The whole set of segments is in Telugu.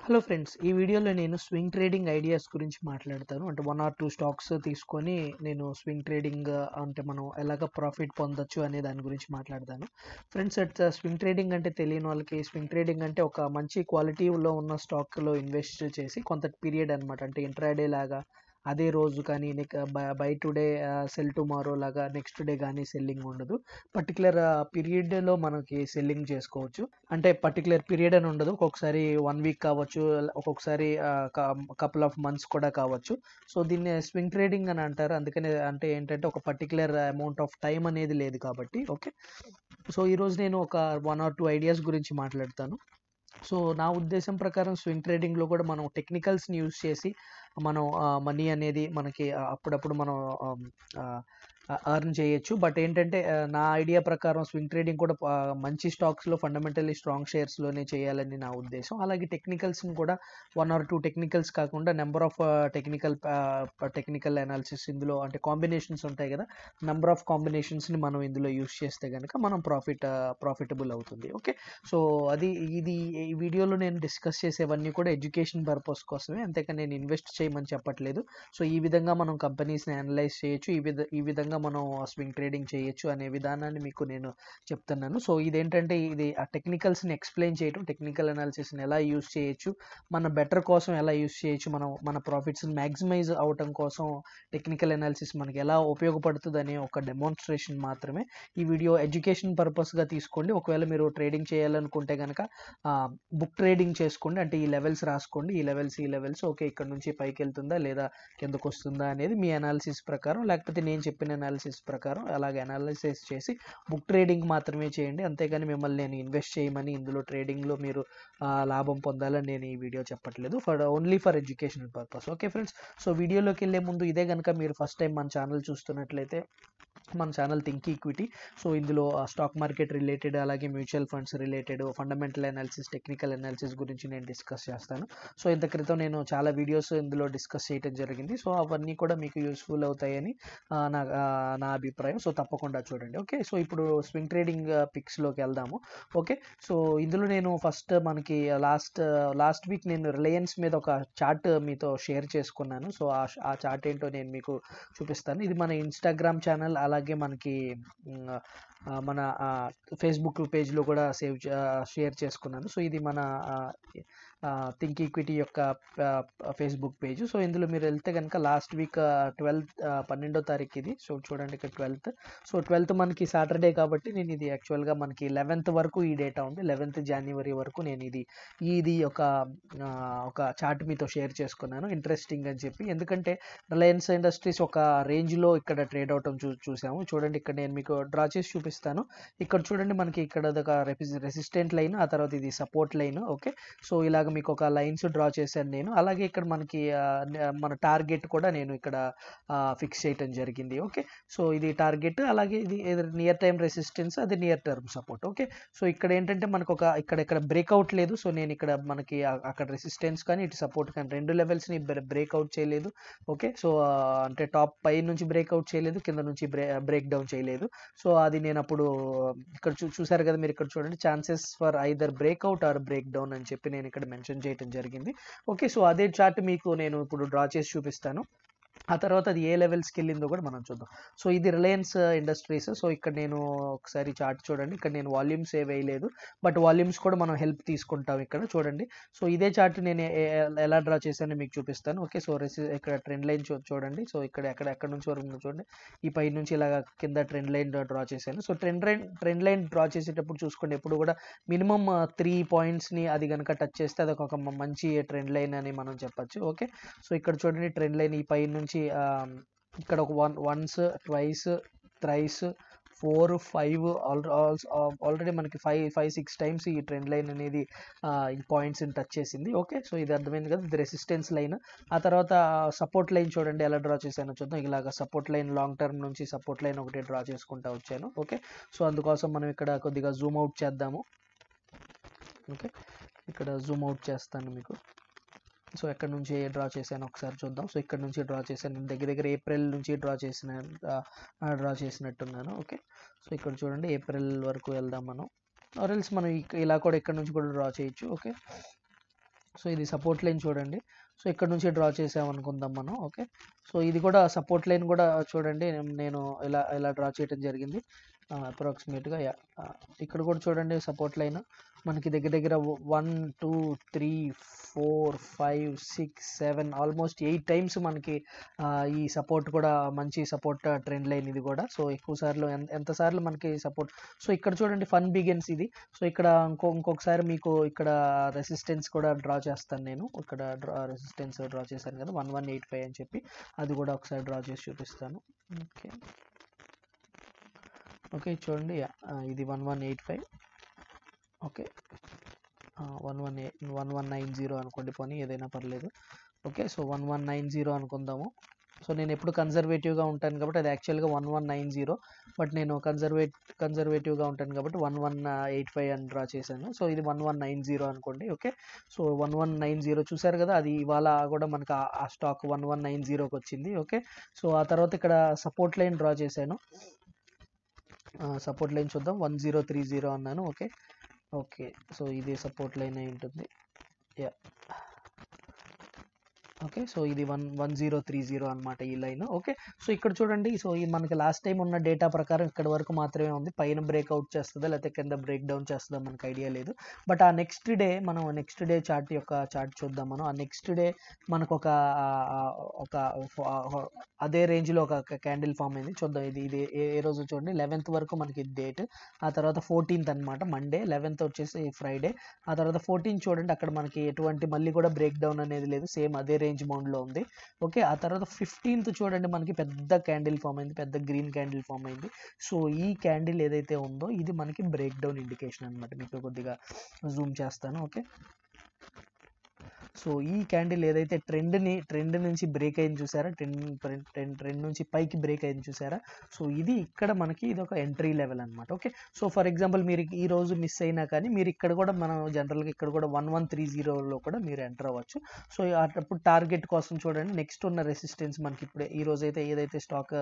హలో ఫ్రెండ్స్, ఈ వీడియోలో నేను స్వింగ్ ట్రేడింగ్ ఐడియాస్ గురించి మాట్లాడతాను. అంటే 1 ఆర్ 2 స్టాక్స్ తీసుకొని నేను స్వింగ్ ట్రేడింగ్ అంటే మనం ఎలాగ ప్రాఫిట్ పొందొచ్చు అనే దాని గురించి మాట్లాడతాను. ఫ్రెండ్స్, స్వింగ్ ట్రేడింగ్ అంటే తెలియని వాళ్ళకి, స్వింగ్ ట్రేడింగ్ అంటే ఒక మంచి క్వాలిటీలో ఉన్న స్టాక్లో ఇన్వెస్ట్ చేసి కొంత పీరియడ్ అనమాట. అంటే ఇంట్రాడే లాగా అదే రోజు కానీ బై టుడే సెల్ టుమారో లాగా నెక్స్ట్ డే కానీ సెల్లింగ్ ఉండదు. పర్టికులర్ పీరియడ్లో మనకి సెల్లింగ్ చేసుకోవచ్చు. అంటే పర్టికులర్ పీరియడ్ అని ఉండదు. ఒక్కొక్కసారి 1 వీక్ కావచ్చు, ఒక్కొక్కసారి కపుల్ ఆఫ్ మంత్స్ కూడా కావచ్చు. సో దీన్ని స్వింగ్ ట్రేడింగ్ అని అంటారు. అందుకనే అంటే ఏంటంటే ఒక పర్టికులర్ అమౌంట్ ఆఫ్ టైం అనేది లేదు కాబట్టి. ఓకే, సో ఈరోజు నేను ఒక 1 ఆర్ 2 ఐడియాస్ గురించి మాట్లాడతాను. సో నా ఉద్దేశం ప్రకారం స్వింగ్ ట్రేడింగ్లో కూడా మనం టెక్నికల్స్ని యూజ్ చేసి మనం మనీ అనేది మనకి అప్పుడప్పుడు మనం అర్న్ చేయొచ్చు. బట్ ఏంటంటే నా ఐడియా ప్రకారం స్వింగ్ ట్రేడింగ్ కూడా మంచి స్టాక్స్లో ఫండమెంటల్లీ స్ట్రాంగ్ షేర్స్లోనే చేయాలని నా ఉద్దేశం. అలాగే టెక్నికల్స్ని కూడా 1 ఆర్ 2 టెక్నికల్స్ కాకుండా నెంబర్ ఆఫ్ టెక్నికల్ అనాలిసిస్ ఇందులో అంటే కాంబినేషన్స్ ఉంటాయి కదా, నెంబర్ ఆఫ్ కాంబినేషన్స్ని మనం ఇందులో యూస్ చేస్తే కనుక మనం ప్రాఫిటబుల్ అవుతుంది. ఓకే, సో ఇది ఈ వీడియోలో నేను డిస్కస్ చేసేవన్నీ కూడా ఎడ్యుకేషన్ పర్పస్ కోసమే, అంతేకాని నేను ఇన్వెస్ట్ చేయమని చెప్పట్లేదు. సో ఈ విధంగా మనం కంపెనీస్ని అనలైజ్ చేయొచ్చు, ఈ విధంగా మనం స్వింగ్ ట్రేడింగ్ చేయొచ్చు అనే విధానాన్ని మీకు నేను చెప్తున్నాను. సో ఇదేంటంటే ఇది ఆ టెక్నికల్స్ని ఎక్స్ప్లెయిన్ చేయడం, టెక్నికల్ అనాలిసిస్ని ఎలా యూస్ చేయొచ్చు, మన బెటర్ కోసం ఎలా యూస్ చేయొచ్చు, మన ప్రాఫిట్స్ని మ్యాక్సిమైజ్ అవటం కోసం టెక్నికల్ అనాలిసిస్ మనకి ఎలా ఉపయోగపడుతుంది అనే ఒక డెమోన్స్ట్రేషన్ మాత్రమే. ఈ వీడియో ఎడ్యుకేషన్ పర్పస్గా తీసుకోండి. ఒకవేళ మీరు ట్రేడింగ్ చేయాలనుకుంటే కనుక బుక్ ట్రేడింగ్ చేసుకోండి. అంటే ఈ లెవెల్స్ రాసుకోండి, ఈ లెవెల్స్ ఓకే, ఇక్కడ నుంచి పైకి వెళ్తుందా లేదా కిందకు వస్తుందా అనేది మీ అనాలిసిస్ ప్రకారం, లేకపోతే నేను చెప్పిన అనాలిసిస్ ప్రకారం అలాగే అనాలిసిస్ చేసి బుక్ ట్రేడింగ్ మాత్రమే చేయండి. అంతేగాని మిమ్మల్ని నేను ఇన్వెస్ట్ చేయమని ఇందులో ట్రేడింగ్లో మీరు లాభం పొందాలని నేను ఈ వీడియో చెప్పట్లేదు. Only for educational purpose. Okay friends, so వీడియోలోకి వెళ్ళే ముందు ఇదే కనుక మీరు ఫస్ట్ టైం మన ఛానల్ చూస్తున్నట్లయితే మన ఛానల్ థింక్ ఈక్విటీ. సో ఇందులో స్టాక్ మార్కెట్ రిలేటెడ్, అలాగే mutual funds related, fundamental analysis, technical analysis గురించి నేను డిస్కస్ చేస్తాను. సో ఇంత క్రితం నేను చాలా వీడియోస్ ఇందులో డిస్కస్ చేయడం జరిగింది. సో అవన్నీ కూడా మీకు యూస్ఫుల్ అవుతాయని నా అభిప్రాయం. సో తప్పకుండా చూడండి. ఓకే, సో ఇప్పుడు స్వింగ్ ట్రేడింగ్ పిక్స్లోకి వెళ్దాము. ఓకే, సో ఇందులో నేను ఫస్ట్ మనకి లాస్ట్ వీక్ నేను రిలయన్స్ మీద ఒక చార్ట్ మీతో షేర్ చేసుకున్నాను. సో ఆ చార్ట్ ఏంటో నేను మీకు చూపిస్తాను. ఇది మన ఇన్స్టాగ్రామ్ ఛానల్, అలాగే మనకి మన ఫేస్బుక్ పేజ్లో కూడా షేర్ చేసుకున్నాను. సో ఇది మన థింక్ ఈక్విటీ యొక్క ఫేస్బుక్ పేజ్. సో ఇందులో మీరు వెళ్తే కనుక లాస్ట్ వీక్ 12వ తారీఖు ఇది. సో చూడండి ఇక్కడ 12th. సో 12th మనకి సాటర్డే కాబట్టి నేను ఇది యాక్చువల్గా మనకి 11th వరకు ఈ డేటా ఉంది. 11th జనవరి వరకు నేను ఇది ఒక చార్ట్ మీతో షేర్ చేసుకున్నాను, ఇంట్రెస్టింగ్ అని చెప్పి. ఎందుకంటే రిలయన్స్ ఇండస్ట్రీస్ ఒక రేంజ్లో ఇక్కడ ట్రేడ్ అవటం చూసాము. చూడండి ఇక్కడ నేను మీకు డ్రా చేసి చూపిస్తాను. ఇక్కడ చూడండి మనకి ఇక్కడ ఒక రెసిస్టెంట్ లైన్, ఆ తర్వాత ఇది సపోర్ట్ లైన్. ఓకే, సో ఇలాగ మీకు ఒక లైన్స్ డ్రా చేశాను నేను. అలాగే ఇక్కడ మనకి మన టార్గెట్ కూడా నేను ఇక్కడ ఫిక్స్ చేయటం జరిగింది. ఓకే, సో ఇది టార్గెట్, అలాగే ఇది నియర్ టైం రెసిస్టెన్స్, అది near term support. Okay, so ఇక్కడ ఏంటంటే మనకు ఇక్కడ బ్రేక్అవుట్ లేదు. సో నేను ఇక్కడ మనకి అక్కడ రెసిస్టెన్స్ కానీ ఇటు సపోర్ట్ కానీ రెండు లెవెల్స్ని బ్రేక్అవుట్ చేయలేదు. ఓకే, సో అంటే టాప్ పై నుంచి బ్రేక్అవుట్ చేయలేదు, కింద నుంచి బ్రేక్ డౌన్ చేయలేదు. సో అది నేను అప్పుడు ఇక్కడ చూసారు కదా మీరు, ఇక్కడ చూడండి chances for either breakout or break down అని చెప్పి నేను ఇక్కడ మెన్షన్ చేయడం జరిగింది. ఓకే, సో అదే చార్ట్ మీకు నేను ఇప్పుడు డ్రా చేసి చూపిస్తాను. ఆ తర్వాత అది ఏ లెవెల్స్కి వెళ్ళిందో కూడా మనం చూద్దాం. సో ఇది రిలయన్స్ ఇండస్ట్రీస్. సో ఇక్కడ నేను ఒకసారి చార్ట్ చూడండి, ఇక్కడ నేను వాల్యూమ్స్ ఏ వేయలేదు, బట్ వాల్యూమ్స్ కూడా మనం హెల్ప్ తీసుకుంటాం ఇక్కడ చూడండి. సో ఇదే చార్ట్ నేను ఎలా డ్రా చేశానో మీకు చూపిస్తాను. ఓకే, సో ఇక్కడ ట్రెండ్ లైన్ చూడండి. సో ఎక్కడ నుంచి వరకు చూడండి, ఈ పై నుంచి ఇలాగ కింద ట్రెండ్ లైన్ డ్రా చేశాను. సో ట్రెండ్ లైన్ డ్రా చేసేటప్పుడు చూసుకోండి, ఎప్పుడు కూడా మినిమం 3 పాయింట్స్ని అది కనుక టచ్ చేస్తే అది ఒక మంచి ట్రెండ్ లైన్ అని మనం చెప్పచ్చు. ఓకే, సో ఇక్కడ చూడండి ట్రెండ్ లైన్ ఈ పై నుంచి ఇక్కడ ఒక వన్స్, ట్వైస్, థ్రైస్, 4, 5 ఆల్రెడీ మనకి 5-6 టైమ్స్ ఈ ట్రెండ్ లైన్ అనేది ఈ పాయింట్స్ని టచ్ చేసింది. ఓకే, సో ఇది అర్థమైంది కదా, ఇది రెసిస్టెన్స్ లైన్. ఆ తర్వాత సపోర్ట్ లైన్ చూడండి ఎలా డ్రా చేశానో చూద్దాం. ఇలాగ సపోర్ట్ లైన్, లాంగ్ టర్మ్ నుంచి సపోర్ట్ లైన్ ఒకటి డ్రా చేసుకుంటూ వచ్చాను. ఓకే, సో అందుకోసం మనం ఇక్కడ కొద్దిగా జూమ్ అవుట్ చేద్దాము. ఓకే, ఇక్కడ జూమ్ అవుట్ చేస్తాను మీకు. సో ఎక్కడ నుంచి డ్రా చేశాను ఒకసారి చూద్దాం. సో ఇక్కడ నుంచి డ్రా చేశాను, నేను దగ్గర ఏప్రిల్ నుంచి డ్రా చేసినట్టున్నాను. ఓకే, సో ఇక్కడ చూడండి ఏప్రిల్ వరకు వెళ్దాం మనం, ఆర్ఎల్స్ మనం ఇలా కూడా ఇక్కడ నుంచి కూడా డ్రా చేయొచ్చు. ఓకే, సో ఇది సపోర్ట్ లైన్ చూడండి. సో ఇక్కడ నుంచి డ్రా చేసామనుకుందాం మనం. ఓకే. సో ఇది కూడా సపోర్ట్ లైన్ కూడా చూడండి, నేను ఇలా డ్రా చేయడం జరిగింది అప్రాక్సిమేట్గా. ఇక్కడ కూడా చూడండి సపోర్ట్ లైన్ మనకి దగ్గర దగ్గర 1 2 3 4 5 6 7 ఆల్మోస్ట్ 8 టైమ్స్ మనకి ఈ సపోర్ట్ కూడా మంచి సపోర్ట్ ట్రెండ్ లైన్ ఇది కూడా. సో ఎక్కువ సార్లు ఎంతసార్లు మనకి సపోర్ట్. సో ఇక్కడ చూడండి ఫన్ బిగిన్స్ ఇది. సో ఇక్కడ ఇంకొకసారి మీకు ఇక్కడ రెసిస్టెన్స్ కూడా డ్రా చేస్తాను నేను. ఇక్కడ రెసిస్టెన్స్ డ్రా చేశాను కదా 1185 అని చెప్పి, అది కూడా ఒకసారి డ్రా చేసి చూపిస్తాను. ఓకే ఓకే చూడండి ఇది 1185. ఓకే 1190 అనుకోండి, పోనీ ఏదైనా పర్లేదు. ఓకే సో 1190 అనుకుందాము. సో నేను ఎప్పుడు కన్జర్వేటివ్గా ఉంటాను కాబట్టి అది యాక్చువల్గా 1190, బట్ నేను కన్జర్వేటివ్గా ఉంటాను కాబట్టి 1185 అని డ్రా చేశాను. సో ఇది 1190 అనుకోండి. ఓకే సో 1190 చూసారు కదా, అది ఇవాళ కూడా మనకు ఆ స్టాక్ 1190కి వచ్చింది. ఓకే సో ఆ తర్వాత ఇక్కడ సపోర్ట్ లైన్ డ్రా చేశాను. సపోర్ట్ లైన్ చూద్దాం, 1030 అన్నాను. ఓకే ఓకే సో ఇది సపోర్ట్ లైన్ అయి ఉంటుంది. యా ఓకే సో ఇది 1030 అనమాట ఈ లైన్. ఓకే సో ఇక్కడ చూడండి, సో ఈ మనకి లాస్ట్ టైం ఉన్న డేటా ప్రకారం ఇక్కడ వరకు మాత్రమే ఉంది. పైన బ్రేక్అవుట్ చేస్తుందా లేకపోతే కింద బ్రేక్ డౌన్ చేస్తుందా మనకు ఐడియా లేదు. బట్ ఆ నెక్స్ట్ డే చార్ట్ చూద్దాం మనం. ఆ నెక్స్ట్ డే మనకు ఒక అదే రేంజ్లో ఒక క్యాండిల్ ఫామ్ అయింది. చూద్దాం ఇది ఏ రోజు చూడండి, 11th వరకు మనకి డేట్. ఆ తర్వాత 14th అనమాట మండే, 11th వచ్చేసి ఫ్రైడే. ఆ తర్వాత 14th చూడండి, అక్కడ మనకి ఎటువంటి మళ్ళీ కూడా బ్రేక్ డౌన్ అనేది లేదు, సేమ్ అదే రేంజ్ మౌండ్లో ఉంది. ఓకే ఆ తర్వాత 15th చూడండి మనకి పెద్ద క్యాండిల్ ఫామ్ అయింది, పెద్ద గ్రీన్ క్యాండిల్ ఫామ్ అయింది. సో ఈ క్యాండిల్ ఏదైతే ఉందో ఇది మనకి బ్రేక్ డౌన్ ఇండికేషన్ అనమాట. మీకు కొద్దిగా జూమ్ చేస్తాను. ఓకే సో ఈ క్యాండిల్ ఏదైతే ట్రెండ్ నుంచి బ్రేక్ అయింది చూసారా, ట్రెండ్ నుంచి పైకి బ్రేక్ అయింది చూసారా. సో ఇది ఇక్కడ మనకి ఇది ఒక ఎంట్రీ లెవెల్ అనమాట. ఓకే సో ఫర్ ఎగ్జాంపుల్ మీరు ఈ రోజు మిస్ అయినా కానీ మీరు ఇక్కడ కూడా మనం జనరల్గా ఇక్కడ కూడా 1130లో కూడా మీరు ఎంటర్ అవ్వచ్చు. సో అప్పుడు టార్గెట్ కోసం చూడండి, నెక్స్ట్ ఉన్న రెసిస్టెన్స్ మనకి ఇప్పుడే ఈ రోజు అయితే ఏదైతే స్టాక్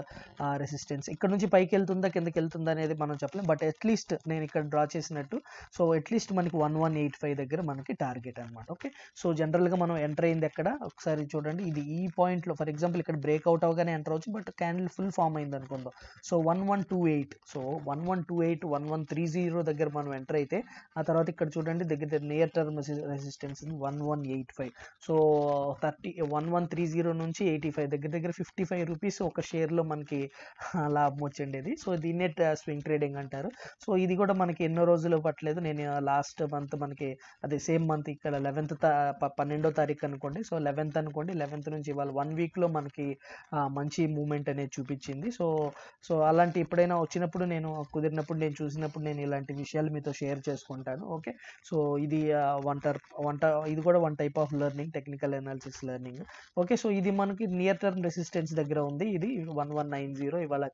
రెసిస్టెన్స్ ఇక్కడ నుంచి పైకి వెళ్తుందా కిందకి వెళ్తుందా అనేది మనం చెప్పలేం. బట్ అట్లీస్ట్ నేను ఇక్కడ డ్రా చేసినట్టు సో అట్లీస్ట్ మనకి 1185 దగ్గర మనకి టార్గెట్ అనమాట. ఓకే సో జనరల్గా మనం ఎంటర్ అయింది ఎక్కడ ఒకసారి చూడండి, ఇది ఈ పాయింట్లో ఫర్ ఎగ్జాంపుల్ ఇక్కడ బ్రేక్అవుట్ అవగానే ఎంటర్ అవచ్చు, బట్ క్యాండిల్ ఫుల్ ఫామ్ అయింది అనుకుందాం. సో 1128 1130 దగ్గర మనం ఎంటర్ అయితే ఆ తర్వాత ఇక్కడ చూడండి దగ్గర నియర్ టర్మ్ రెసిస్టెన్స్ 1185. సో 1130 నుంచి 85 దగ్గర 55 రూపీస్ ఒక షేర్లో మనకి లాభం వచ్చండి. సో దీన్నే స్వింగ్ ట్రేడింగ్ అంటారు. సో ఇది కూడా మనకి ఎన్నో రోజులు పట్టలేదు. నేను లాస్ట్ మంత్ మనకి అదే సేమ్ మంత్ ఇక్కడ 12వ తారీఖు అనుకోండి. సో 11th అనుకోండి, 11th నుంచి ఇవాళ 1 వీక్లో మనకి మంచి మూమెంట్ అనేది చూపించింది. సో అలాంటి ఎప్పుడైనా వచ్చినప్పుడు నేను కుదిరినప్పుడు నేను చూసినప్పుడు నేను ఇలాంటి విషయాలు మీతో షేర్ చేసుకుంటాను. ఓకే సో ఇది ఇది కూడా one type of learning, technical analysis learning. Okay so ఇది మనకి నియర్ టర్మ్ రెసిస్టెన్స్ దగ్గర ఉంది, ఇది 1190 ఇవాళ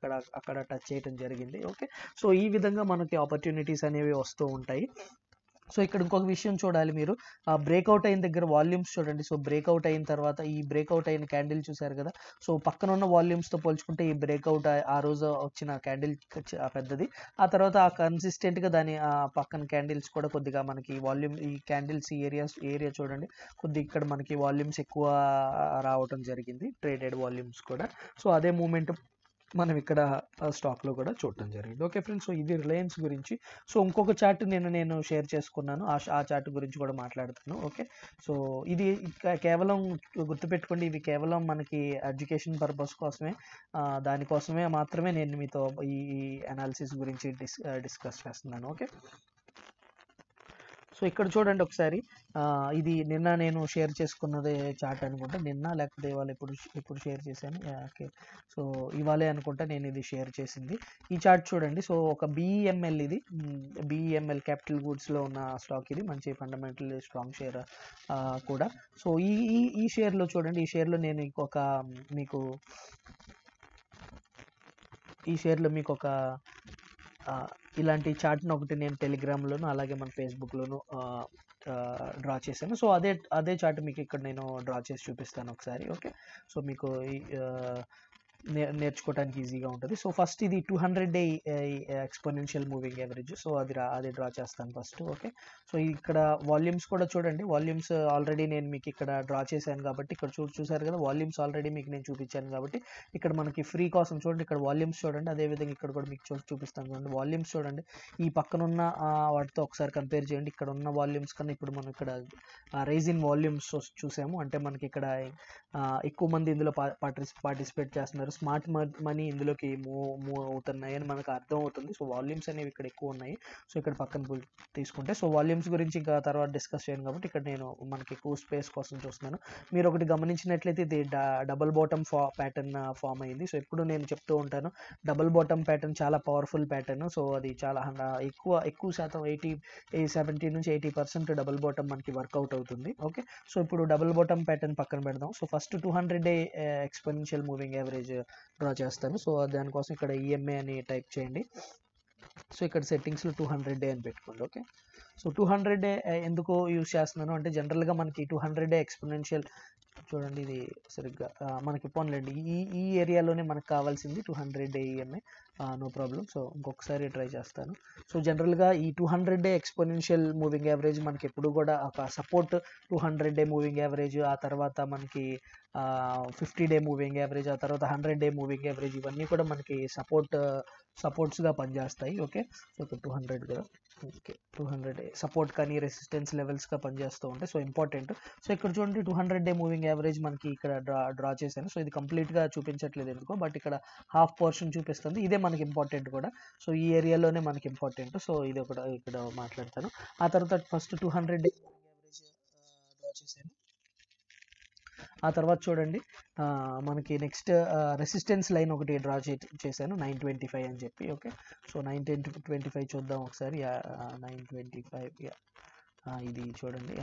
అక్కడ టచ్ చేయడం జరిగింది. ఓకే సో ఈ విధంగా మనకి ఆపర్చునిటీస్ అనేవి వస్తూ ఉంటాయి. సో ఇక్కడ ఇంకొక విషయం చూడాలి మీరు, బ్రేక్అవుట్ అయిన దగ్గర వాల్యూమ్స్ చూడండి. సో బ్రేక్అవుట్ అయిన తర్వాత ఈ బ్రేక్అవుట్ అయిన క్యాండిల్ చూసారు కదా, సో పక్కన ఉన్న వాల్యూమ్స్తో పోల్చుకుంటే ఈ బ్రేక్అవుట్ ఆ రోజు వచ్చిన క్యాండిల్ పెద్దది. ఆ తర్వాత కన్సిస్టెంట్గా దాని పక్కన క్యాండిల్స్ కూడా కొద్దిగా మనకి వాల్యూమ్ ఈ క్యాండిల్స్ ఏరియా చూడండి కొద్దిగా ఇక్కడ మనకి వాల్యూమ్స్ ఎక్కువ రావటం జరిగింది, ట్రేడెడ్ వాల్యూమ్స్ కూడా. సో అదే మూమెంట్ మనం ఇక్కడ స్టాక్లో కూడా చూడటం జరిగింది. ఓకే ఫ్రెండ్స్ సో ఇది రిలయన్స్ గురించి. సో ఇంకొక చార్ట్ నేను షేర్ చేసుకున్నాను, ఆ చార్ట్ గురించి కూడా మాట్లాడుతాను. ఓకే సో ఇది కేవలం గుర్తుపెట్టుకోండి, ఇవి కేవలం మనకి ఎడ్యుకేషన్ పర్పస్ కోసమే, దానికోసమే మాత్రమే నేను మీతో ఈ అనాలిసిస్ గురించి డిస్కస్ చేస్తున్నాను. ఓకే సో ఇక్కడ చూడండి ఒకసారి, ఇది నిన్న నేను షేర్ చేసుకున్నదే చార్ట్ అనుకుంటా, నిన్న లేకపోతే ఇవాళ ఎప్పుడు షేర్ చేశాను. ఓకే సో ఇవాళే అనుకుంటా నేను ఇది షేర్ చేసింది. ఈ చార్ట్ చూడండి. సో ఒక BEML, ఇది BEML క్యాపిటల్ గూడ్స్లో ఉన్న స్టాక్, ఇది మంచి ఫండమెంటల్ స్ట్రాంగ్ షేర్ కూడా. సో ఈ షేర్లో చూడండి, ఈ షేర్లో నేను మీకు ఒక ఇలాంటి చార్ట్ను ఒకటి నేను టెలిగ్రామ్లోను అలాగే మన ఫేస్బుక్లోను డ్రా చేశాను. సో అదే చార్ట్ మీకు ఇక్కడ నేను డ్రా చేసి చూపిస్తాను ఒకసారి. ఓకే సో మీకు నేర్చుకోవడానికి ఈజీగా ఉంటుంది. సో ఫస్ట్ ఇది 200 day exponential moving average. So అది డ్రా చేస్తాను ఫస్ట్. ఓకే, సో ఇక్కడ వాల్యూమ్స్ కూడా చూడండి. వాల్యూమ్స్ ఆల్రెడీ నేను మీకు ఇక్కడ డ్రా చేశాను కాబట్టి ఇక్కడ చూసారు కదా, వాల్యూమ్స్ ఆల్రెడీ మీకు నేను చూపించాను కాబట్టి ఇక్కడ మనకి ఫ్రీ కోసం చూడండి, ఇక్కడ వాల్యూమ్స్ చూడండి. అదేవిధంగా ఇక్కడ కూడా మీకు చూపిస్తాను చూడండి, వాల్యూమ్స్ చూడండి. ఈ పక్కనున్న వాటితో ఒకసారి కంపేర్ చేయండి. ఇక్కడ ఉన్న వాల్యూమ్స్ కన్నా ఇప్పుడు మనం ఇక్కడ రైజ్ ఇన్ వాల్యూమ్స్ చూసాము. అంటే మనకి ఇక్కడ ఎక్కువ మంది ఇందులో పార్టిసిపేట్ చేస్తున్నారు, స్మార్ట్ మనీ ఇందులోకి మూవ్ అవుతున్నాయి అని మనకు అర్థం అవుతుంది. సో వాల్యూమ్స్ అనేవి ఇక్కడ ఎక్కువ ఉన్నాయి. సో ఇక్కడ పక్కన తీసుకుంటే, సో వాల్యూమ్స్ గురించి ఇంకా తర్వాత డిస్కస్ చేయను కాబట్టి ఇక్కడ నేను మనకి ఎక్కువ స్పేస్ కోసం చూస్తున్నాను. మీరు ఒకటి గమనించినట్లయితే ఇది డబుల్ బాటమ్ ప్యాటర్న్ ఫామ్ అయింది. సో ఎప్పుడు నేను చెప్తూ ఉంటాను, డబుల్ బాటమ్ ప్యాటర్న్ చాలా పవర్ఫుల్ ప్యాటర్న్. సో అది చాలా ఎక్కువ శాతం 70 నుంచి 80% డబుల్ బాటమ్ మనకి వర్కౌట్ అవుతుంది. ఓకే, సో ఇప్పుడు డబుల్ బాటమ్ ప్యాటర్న్ పక్కన పెడదాం. So first 200 day exponential moving average draw చేస్తాను. సో దానికోసం ఇక్కడ ఈఎంఏ అని టైప్ చేయండి. సో ఇక్కడ సెట్టింగ్స్లో 200 డే అని పెట్టుకోండి. ఓకే, సో 200 డే ఎందుకు యూజ్ చేస్తున్నాను అంటే జనరల్గా మనకి 200 డే ఎక్స్పోనెన్షియల్ చూడండి, ఇది సరిగ్గా మనకి పోన్లేండి, ఈ ఏరియాలోనే మనకు కావాల్సింది 200 day EMA, no problem. So ఇంకొకసారి ట్రై చేస్తాను. సో జనరల్గా ఈ 200 డే ఎక్స్పోనెన్షియల్ మూవింగ్ యావరేజ్ మనకి ఎప్పుడు కూడా ఒక సపోర్ట్ 200 డే మూవింగ్ యావరేజ్, ఆ తర్వాత మనకి 50 డే మూవింగ్ యావరేజ్, ఆ తర్వాత 100 డే మూవింగ్ యావరేజ్, ఇవన్నీ కూడా మనకి సపోర్ట్స్గా పనిచేస్తాయి. ఓకే, సో ఇక్కడ 200 కదా, ఓకే 200 సపోర్ట్ కానీ రెసిస్టెన్స్ లెవెల్స్గా పనిచేస్తూ ఉంటాయి. So important. సో ఇక్కడ చూడండి 200 డే మూవింగ్ యావరేజ్ మనకి ఇక్కడ డ్రా చేశాను. సో ఇది కంప్లీట్గా చూపించట్లేదు ఎందుకో, బట్ ఇక్కడ హాఫ్ పోర్షన్ చూపిస్తుంది. ఇదే మనకి ఇంపార్టెంట్ కూడా. సో ఈ ఏరియాలోనే మనకి ఇంపార్టెంట్. సో ఇది ఒకటి ఇక్కడ మాట్లాడతాను. ఆ తర్వాత ఫస్ట్ 200 డే యావరేజ్ డ్రా చేశాను. ఆ తర్వాత చూడండి మనకి నెక్స్ట్ రెసిస్టెన్స్ లైన్ ఒకటి డ్రా చేశాను 925 అని చెప్పి. ఓకే, సో 925 చూద్దాం ఒకసారి. 925 ఇది చూడండి,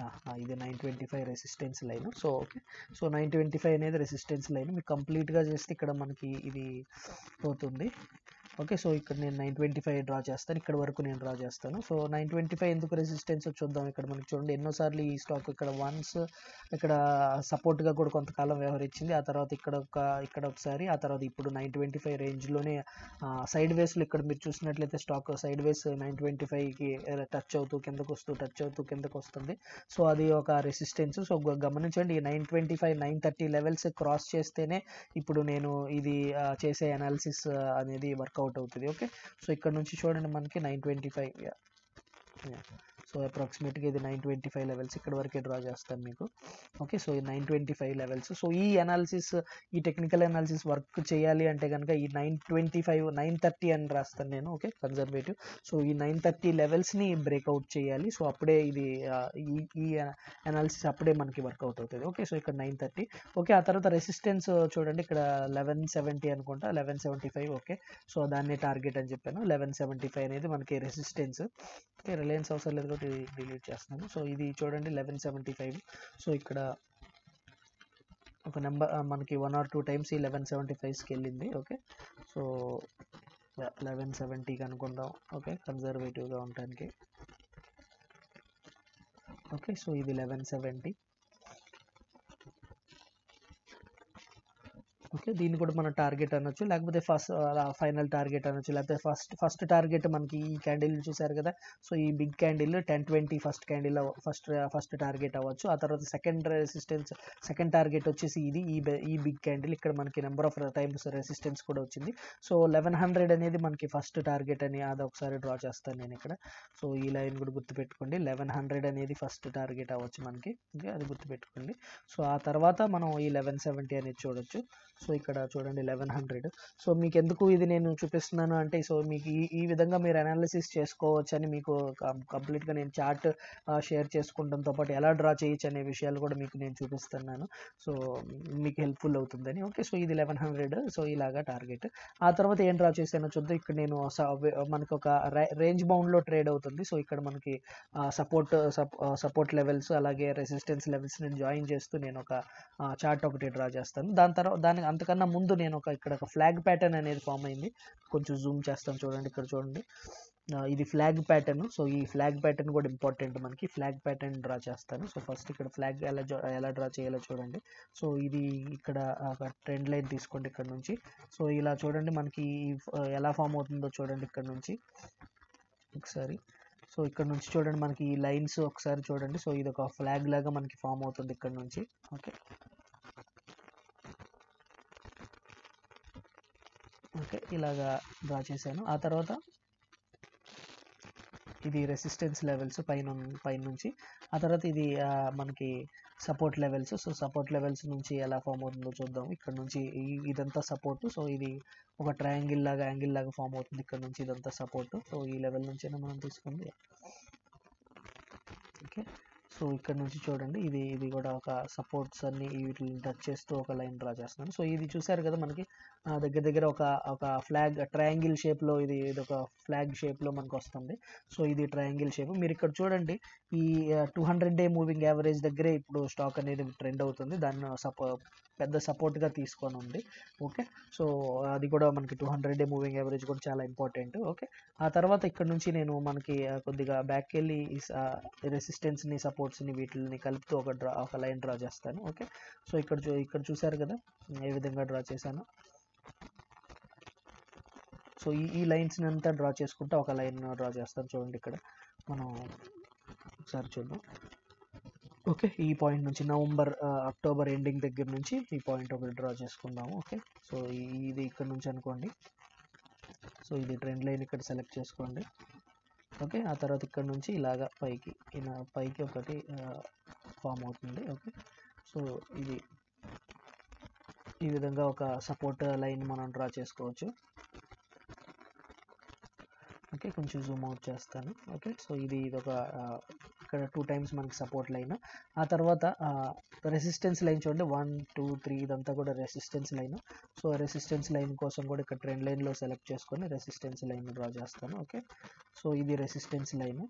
ఇది 925 resistance line. So okay, so 925 అనేది రెసిస్టెన్స్ లైన్. మీకు కంప్లీట్గా చేస్తే ఇక్కడ మనకి ఇది పోతుంది. ఓకే, సో ఇక్కడ నేను 925 డ్రా చేస్తాను. ఇక్కడ వరకు నేను డ్రా చేస్తాను. సో 925 ఎందుకు రెసిస్టెన్స్ చూద్దాం. ఇక్కడ మనకి చూడండి ఎన్నోసార్లు ఈ స్టాక్ ఇక్కడ వన్స్ ఇక్కడ సపోర్ట్గా కూడా కొంతకాలం వ్యవహరించింది. ఆ తర్వాత ఇక్కడ ఒకసారి, ఆ తర్వాత ఇప్పుడు 925 రేంజ్లోనే సైడ్ వేస్లో ఇక్కడ మీరు చూసినట్లయితే స్టాక్ సైడ్ వేస్ 925కి టచ్ అవుతూ కిందకు వస్తుంది. సో అది ఒక రెసిస్టెన్స్. సో గమనించండి, ఈ 925 930 లెవెల్స్ క్రాస్ చేస్తేనే ఇప్పుడు నేను ఇది చేసే అనాలిసిస్ అనేది వర్కౌట్ అవుతుంది. ఓకే, సో ఇక్కడ నుంచి చూడండి మనకి 925, సో అప్రాక్సిమేట్గా ఇది 925 లెవెల్స్ ఇక్కడ వరకే డ్రా చేస్తాను మీకు. ఓకే, సో ఈ 925 లెవెల్స్. సో ఈ అనాలిసిస్, ఈ టెక్నికల్ అనాలిసిస్ వర్క్ చేయాలి అంటే కనుక ఈ 925 930 అని రాస్తాను నేను. Okay, conservative. సో ఈ 930 లెవెల్స్ని బ్రేక్అవుట్ చేయాలి. సో అప్పుడే ఇది ఈ అనాలిసిస్ అప్పుడే మనకి వర్కౌట్ అవుతుంది. ఓకే, సో ఇక్కడ 930. ఓకే, ఆ తర్వాత రెసిస్టెన్స్ చూడండి ఇక్కడ 1170 అనుకుంటా, 1175. ఓకే, సో దాన్ని టార్గెట్ అని చెప్పాను. 1175 అనేది మనకి రెసిస్టెన్స్. ఓకే, రిలయన్స్ అవసరం లేదు కాబట్టి డిలీట్ చేస్తున్నాను. సో ఇది చూడండి 1175. సో ఇక్కడ ఒక నెంబర్ మనకి 1 or 2 టైమ్స్ ఈ 1175కి వెళ్ళింది. ఓకే, సో 1170కి అనుకుందాం. ఓకే, కన్జర్వేటివ్గా ఉండడానికి. ఓకే, సో ఇది 1170. ఓకే, దీన్ని కూడా మనం టార్గెట్ అనొచ్చు, లేకపోతే ఫైనల్ టార్గెట్ అనొచ్చు, లేకపోతే ఫస్ట్ టార్గెట్ మనకి ఈ క్యాండిల్ చూసారు కదా. సో ఈ బిగ్ క్యాండిల్ 1020 ఫస్ట్ టార్గెట్ అవ్వచ్చు. ఆ తర్వాత సెకండ్ టార్గెట్ వచ్చేసి ఈ బిగ్ క్యాండిల్. ఇక్కడ మనకి నెంబర్ ఆఫ్ టైమ్స్ రెసిస్టెన్స్ కూడా వచ్చింది. సో 1100 అనేది మనకి ఫస్ట్ టార్గెట్ అని అది ఒకసారి డ్రా చేస్తాను నేను ఇక్కడ. సో ఈ లైన్ కూడా గుర్తుపెట్టుకోండి, 1100 అనేది ఫస్ట్ టార్గెట్ అవ్వచ్చు మనకి. ఓకే, అది గుర్తుపెట్టుకోండి. సో ఆ తర్వాత మనం ఈ 1170 అనేది చూడొచ్చు. సో ఇక్కడ చూడండి 1100. సో మీకు ఎందుకు ఇది నేను చూపిస్తున్నాను అంటే, సో మీకు ఈ విధంగా మీరు అనాలిసిస్ చేసుకోవచ్చు అని మీకు కంప్లీట్గా నేను చార్ట్ షేర్ చేసుకుంటాంతో పాటు ఎలా డ్రా చేయొచ్చు అనే విషయాలు కూడా మీకు నేను చూపిస్తున్నాను. సో మీకు హెల్ప్ఫుల్ అవుతుందని. ఓకే, సో ఇది 1100. సో ఇలాగా టార్గెట్. ఆ తర్వాత ఏం డ్రా చేశానో చూద్దాం. ఇక్కడ నేను మనకి ఒక రేంజ్ బౌండ్లో ట్రేడ్ అవుతుంది. సో ఇక్కడ మనకి సపోర్ట్ లెవెల్స్ అలాగే రెసిస్టెన్స్ లెవెల్స్ నేను జాయిన్ చేస్తూ నేను ఒక చార్ట్ ఒకటి డ్రా చేస్తాను. దానికి అంతకన్నా ముందు నేను ఇక్కడ ఒక ఫ్లాగ్ ప్యాటర్న్ అనేది ఫామ్ అయింది. కొంచెం జూమ్ చేస్తాను చూడండి, ఇక్కడ చూడండి. ఇది ఫ్లాగ్ ప్యాటర్న్. సో ఈ ఫ్లాగ్ ప్యాటర్న్ కూడా ఇంపార్టెంట్ మనకి. ఫ్లాగ్ ప్యాటర్న్ డ్రా చేస్తాను. సో ఫస్ట్ ఇక్కడ ఫ్లాగ్ ఎలా డ్రా చేయాలో చూడండి. సో ఇది ఇక్కడ ఒక ట్రెండ్ లైన్ తీసుకోండి ఇక్కడ నుంచి. సో ఇలా చూడండి మనకి ఎలా ఫామ్ అవుతుందో చూడండి ఇక్కడ నుంచి ఒకసారి. సో ఇక్కడ నుంచి చూడండి మనకి ఈ లైన్స్ ఒకసారి చూడండి. సో ఇది ఒక ఫ్లాగ్ లాగా మనకి ఫామ్ అవుతుంది ఇక్కడ నుంచి. ఓకే ఓకే ఇలాగా డ్రా చేశాను. ఆ తర్వాత ఇది రెసిస్టెన్స్ లెవెల్స్ పైన నుంచి. ఆ తర్వాత ఇది మనకి support levels. So support levels నుంచి ఎలా ఫామ్ అవుతుందో చూద్దాం. ఇక్కడ నుంచి ఇదంతా సపోర్ట్. సో ఇది ఒక యాంగిల్ లాగా ఫామ్ అవుతుంది ఇక్కడ నుంచి. ఇదంతా సపోర్ట్. సో ఈ లెవెల్ నుంచి మనం తీసుకుంది. ఓకే సో ఇక్కడ నుంచి చూడండి ఇది కూడా ఒక సపోర్ట్స్ అన్ని వీటిని టచ్ చేస్తూ ఒక లైన్ డ్రా చేస్తున్నాను. సో ఇది చూసారు కదా మనకి దగ్గర ఒక ఫ్లాగ్ ట్రయాంగిల్ షేప్లో ఇది ఒక ఫ్లాగ్ షేప్లో మనకు వస్తుంది. సో ఇది ట్రయాంగిల్ షేప్. మీరు ఇక్కడ చూడండి ఈ 200-day మూవింగ్ యావరేజ్ దగ్గరే ఇప్పుడు స్టాక్ అనేది ట్రెండ్ అవుతుంది. దాన్ని పెద్ద సపోర్ట్గా తీసుకొని ఉంది. ఓకే సో అది కూడా మనకి 200-day మూవింగ్ యావరేజ్ కూడా చాలా ఇంపార్టెంట్. ఓకే ఆ తర్వాత ఇక్కడ నుంచి నేను మనకి కొద్దిగా బ్యాక్ వెళ్ళి రెసిస్టెన్స్ని సపోర్ట్స్ని వీటిని కలుపుతూ ఒక లైన్ డ్రా చేస్తాను. ఓకే సో ఇక్కడ చూసారు కదా ఏ విధంగా డ్రా చేశాను. సో ఈ లైన్స్ని అంతా డ్రా చేసుకుంటే ఒక లైన్ డ్రా చేస్తాను. చూడండి ఇక్కడ మనం ఒకసారి చూద్దాం. ఓకే ఈ పాయింట్ నుంచి అక్టోబర్ ఎండింగ్ దగ్గర నుంచి ఈ పాయింట్ ఒకటి డ్రా చేసుకుందాము. ఓకే సో ఇది ఇక్కడ నుంచి అనుకోండి. సో ఇది ట్రెండ్ లైన్ ఇక్కడ సెలెక్ట్ చేసుకోండి. ఓకే ఆ తర్వాత ఇక్కడ నుంచి ఇలాగా పైకి ఒకటి ఫామ్ అవుతుంది. ఓకే సో ఇది ఈ విధంగా ఒక సపోర్ట్ లైన్ మనం డ్రా చేసుకోవచ్చు. ఓకే కొంచెం జూమ్ అవుట్ చేస్తాను. ఓకే సో ఇది ఒక ఇక్కడ 2 times మనకి సపోర్ట్ లైన్. ఆ తర్వాత రెసిస్టెన్స్ లైన్ చూడండి 1 2 3 ఇదంతా కూడా resistance line. So resistance line కోసం కూడా ఇక్కడ ట్రెండ్ లైన్లో సెలెక్ట్ చేసుకొని రెసిస్టెన్స్ లైన్ డ్రా చేస్తాను. ఓకే సో ఇది రెసిస్టెన్స్ లైన్.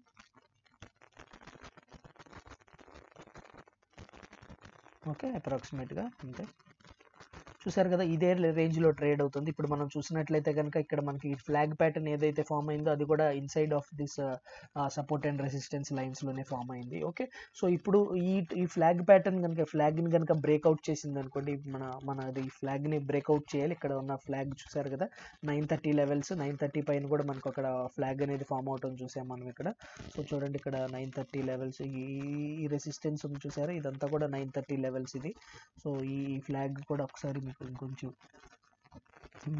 ఓకే అప్రాక్సిమేట్గా అంతే. చూసారు కదా ఇదే రేంజ్లో ట్రేడ్ అవుతుంది. ఇప్పుడు మనం చూసినట్లయితే కనుక ఇక్కడ మనకి ఫ్లాగ్ ప్యాటర్న్ ఏదైతే ఫామ్ అయిందో అది కూడా inside of this support and resistance లైన్స్లోనే ఫామ్ అయింది. ఓకే సో ఇప్పుడు ఈ ఫ్లాగ్ ప్యాటర్న్ కనుక ఫ్లాగ్ని కనుక బ్రేక్అవుట్ చేసింది అనుకోండి. మనది ఈ ఫ్లాగ్ని బ్రేక్అవుట్ చేయాలి. ఇక్కడ ఉన్న ఫ్లాగ్ చూసారు కదా 930 లెవెల్స్. 930 పైన కూడా మనకు అక్కడ ఫ్లాగ్ అనేది ఫామ్ అవటం చూసాం మనం ఇక్కడ. సో చూడండి ఇక్కడ 930 లెవెల్స్. ఈ రెసిస్టెన్స్ ఉంది చూసారా ఇదంతా కూడా 930 లెవెల్స్ ఇది. సో ఈ ఫ్లాగ్ కూడా ఒకసారి ఇంకొంచెం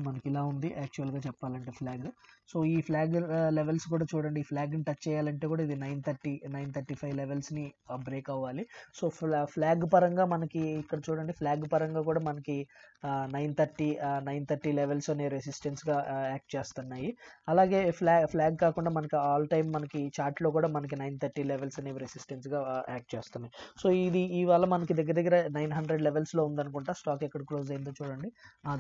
మనకి ఇలా ఉంది యాక్చువల్గా చెప్పాలంటే ఫ్లాగ్. సో ఈ ఫ్లాగ్ లెవెల్స్ కూడా చూడండి. ఈ ఫ్లాగ్ని టచ్ చేయాలంటే కూడా ఇది 935 లెవెల్స్ని బ్రేక్ అవ్వాలి. సో ఫ్లాగ్ పరంగా మనకి ఇక్కడ చూడండి ఫ్లాగ్ పరంగా కూడా మనకి 930 లెవెల్స్ అనే రెసిస్టెన్స్గా యాక్ట్ చేస్తున్నాయి. అలాగే ఫ్లాగ్ కాకుండా మనకి ఆల్ టైమ్ మనకి చార్ట్లో కూడా మనకి 930 లెవెల్స్ అనేవి రెసిస్టెన్స్గా యాక్ట్ చేస్తున్నాయి. సో ఇది ఇవాళ మనకి దగ్గర 900 లెవెల్స్లో ఉందనుకుంటా. స్టాక్ ఎక్కడ క్లోజ్ అయిందో చూడండి.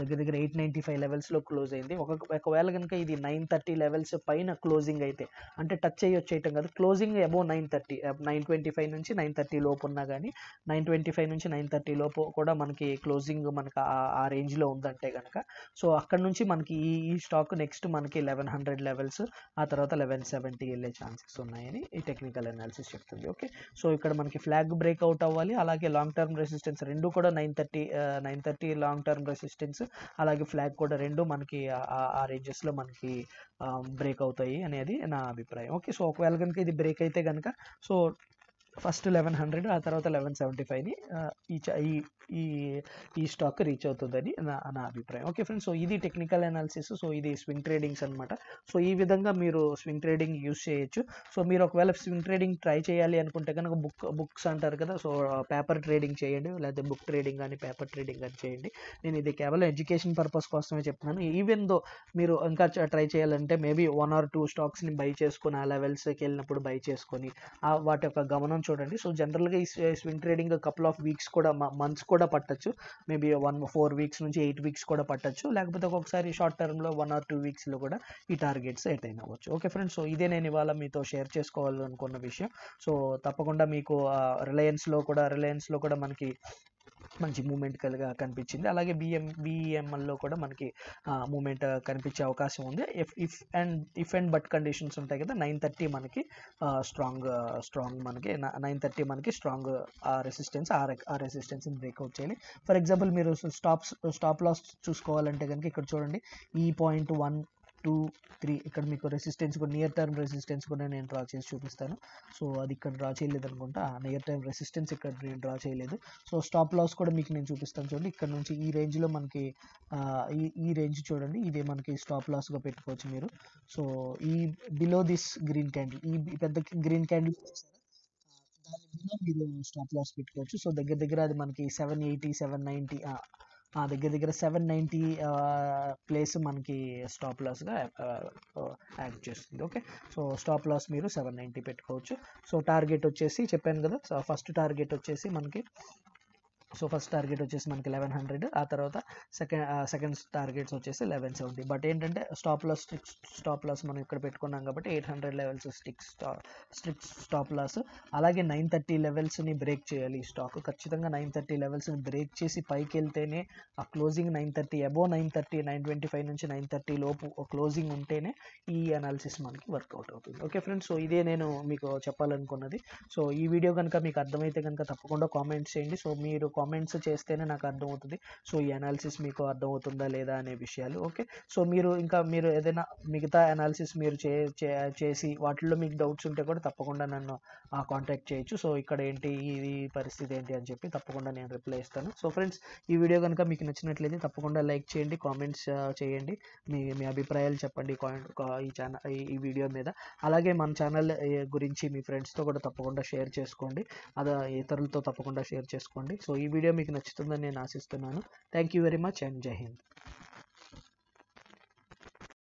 దగ్గర 895 లెవెల్స్లో క్లోజ్ అయింది. ఒకవేళ కనుక ఇది 930 లెవెల్స్ పైన క్లోజింగ్ అయితే అంటే టచ్ చేయటం కాదు, క్లోజింగ్ అబోవ్ 930 925 నుంచి 930 లోపు ఉన్నా కానీ 925 నుంచి 930 లోపు కూడా మనకి క్లోజింగ్ మనకి ఆ రేంజ్లో ఉందంటే కనుక సో అక్కడ నుంచి మనకి ఈ స్టాక్ నెక్స్ట్ మనకి 1100 లెవెల్స్ ఆ తర్వాత 1170 వెళ్ళే ఛాన్సెస్ ఉన్నాయని ఈ టెక్నికల్ అనాలిసిస్ చెప్తుంది. ఓకే సో ఇక్కడ మనకి ఫ్లాగ్ బ్రేక్అవుట్ అవ్వాలి. అలాగే లాంగ్ టర్మ్ రెసిస్టెన్స్ రెండు కూడా 930 లాంగ్ టర్మ్ రెసిస్టెన్స్ అలాగే ఫ్లాగ్ కూడా రెండు మనకి ఆ రేంజెస్లో మనకి బ్రేక్ అవుతాయి అనేది నా అభిప్రాయం. ఓకే సో ఒకవేళ కనుక ఇది బ్రేక్ అయితే కనుక సో ఫస్ట్ 1100 ఆ తర్వాత 1175ని ఈ స్టాక్ రీచ్ అవుతుందని నా అభిప్రాయం. ఓకే ఫ్రెండ్స్ సో ఇది టెక్నికల్ అనాలిసిస్. సో ఇది స్వింగ్ ట్రేడింగ్స్ అనమాట. సో ఈ విధంగా మీరు స్వింగ్ ట్రేడింగ్ యూస్ చేయొచ్చు. సో మీరు ఒకవేళ స్వింగ్ ట్రేడింగ్ ట్రై చేయాలి అనుకుంటే కనుక బుక్స్ అంటారు కదా. సో పేపర్ ట్రేడింగ్ చేయండి లేకపోతే బుక్ ట్రేడింగ్ కానీ పేపర్ ట్రేడింగ్ కానీ చేయండి. నేను ఇది కేవలం ఎడ్యుకేషన్ పర్పస్ కోసమే చెప్తున్నాను. ఈవెన్ దో మీరు ఇంకా ట్రై చేయాలంటే మేబీ 1 or 2 స్టాక్స్ని బై చేసుకొని ఆ లెవెల్స్కి వెళ్ళినప్పుడు బై చేసుకొని వాటి యొక్క గమనం చూడండి. సో జనరల్గా ఈ swing trading couple of weeks కూడా మంత్స్ కూడా పట్టచ్చు. మేబీ 4 weeks నుంచి 8 weeks కూడా పట్టచ్చు. లేకపోతే ఒక్కొక్కసారి షార్ట్ టర్మ్లో 1 or 2 weeksలో కూడా ఈ టార్గెట్స్ అటైన్ అవ్వచ్చు. ఓకే ఫ్రెండ్స్ సో ఇదే నేను ఇవాళ మీతో షేర్ చేసుకోవాలనుకున్న విషయం. సో తప్పకుండా మీకు రిలయన్స్లో కూడా మనకి మంచి మూమెంట్ కనిపించింది. అలాగే బిఎంఎల్లో కూడా మనకి మూమెంట్ కనిపించే అవకాశం ఉంది. ఇఫ్ అండ్ బట్ కండిషన్స్ ఉంటాయి కదా, 930 మనకి స్ట్రాంగ్ మనకి 930 మనకి స్ట్రాంగ్ ఆ రెసిస్టెన్స్ని బ్రేక్అవుట్ చేయాలి. ఫర్ ఎగ్జాంపుల్ మీరు స్టాప్ లాస్ చూసుకోవాలంటే కనుక ఇక్కడ చూడండి, ఈ పాయింట్ 1, 2, 3 ఇక్కడ మీకు రెసిస్టెన్స్ కూడా, నియర్ టర్మ్ రెసిస్టెన్స్ కూడా నేను డ్రా చేసి చూపిస్తాను. సో అది ఇక్కడ డ్రా చేయలేదు అనుకుంటా, నియర్ టర్మ్ రెసిస్టెన్స్ ఇక్కడ డ్రా చేయలేదు. సో స్టాప్ లాస్ కూడా మీకు నేను చూపిస్తాను చూడండి. ఇక్కడ నుంచి ఈ రేంజ్లో మనకి ఈ రేంజ్ చూడండి, ఇదే మనకి స్టాప్ లాస్గా పెట్టుకోవచ్చు మీరు. సో ఈ బిలో దిస్ గ్రీన్ క్యాండిల్, ఈ పెద్ద గ్రీన్ క్యాండిల్ దాని బిలో మీరు స్టాప్ లాస్ పెట్టుకోవచ్చు. సో దగ్గర అది మనకి 780, 790 దగ్గర 790 ప్లేస్ మనకి స్టాప్ లాస్గా యాడ్ చేస్తుంది. ఓకే, సో స్టాప్ లాస్ మీరు 790 పెట్టుకోవచ్చు. సో టార్గెట్ వచ్చేసి చెప్పాను కదా, ఫస్ట్ టార్గెట్ వచ్చేసి మనకి 1100, ఆ తర్వాత సెకండ్ టార్గెట్స్ వచ్చేసి 1170. బట్ ఏంటంటే స్టాప్ లాస్ మనం ఇక్కడ పెట్టుకున్నాం కాబట్టి 800 లెవెల్స్ స్ట్రిక్ట్ స్టాప్ లాస్. అలాగే 930 లెవెల్స్ని బ్రేక్ చేయాలి ఈ స్టాక్. ఖచ్చితంగా 930 లెవెల్స్ని బ్రేక్ చేసి పైకి వెళ్తేనే ఆ క్లోజింగ్ 930 అబోవ్ 930, 925 నుంచి 930 లోపు క్లోజింగ్ ఉంటేనే ఈ అనాలిసిస్ మనకి వర్కౌట్ అవుతుంది. ఓకే ఫ్రెండ్స్, సో ఇదే నేను మీకు చెప్పాలనుకున్నది. సో ఈ వీడియో కనుక మీకు అర్థమైతే కనుక తప్పకుండా కామెంట్స్ చేయండి. సో మీరు కామెంట్స్ చేస్తేనే నాకు అర్థమవుతుంది సో ఈ అనాలిసిస్ మీకు అర్థమవుతుందా లేదా అనే విషయాలు. ఓకే, సో మీరు ఏదైనా మిగతా అనాలిసిస్ మీరు చేసి వాటిల్లో మీకు డౌట్స్ ఉంటే కూడా తప్పకుండా నన్ను కాంటాక్ట్ చేయొచ్చు. సో ఇక్కడ ఏంటి, ఇది పరిస్థితి ఏంటి అని చెప్పి తప్పకుండా నేను రిప్లై ఇస్తాను. సో ఫ్రెండ్స్, ఈ వీడియో కనుక మీకు నచ్చినట్లయితే తప్పకుండా లైక్ చేయండి, కామెంట్స్ చేయండి, మీ అభిప్రాయాలు చెప్పండి ఈ వీడియో మీద. అలాగే మన ఛానల్ గురించి మీ ఫ్రెండ్స్తో కూడా తప్పకుండా షేర్ చేసుకోండి, ఇతరులతో తప్పకుండా షేర్ చేసుకోండి. సో ఈ వీడియో మీకు నచ్చుతుందని నేను ఆశిస్తున్నాను. Thank you very much and జై హింద్.